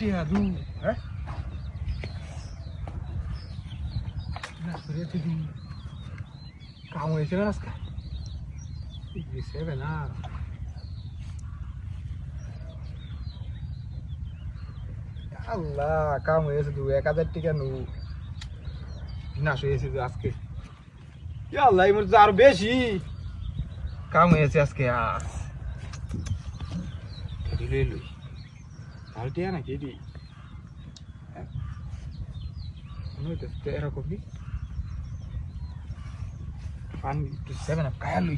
টিয়া দু হ্যাঁ না করে তুই কাম হয়েছে না আজকে সেবে না আল্লাহ কাম হয়েছে দু 1000 টাকা নু বিনাশ হয়েছে আজকে আল্লাহ এর মধ্যে আরো বেশি কাম হয়েছে আজকে লই লই আর টিয়া না কেডি এরকমই পানি 7 আপ খায়া লই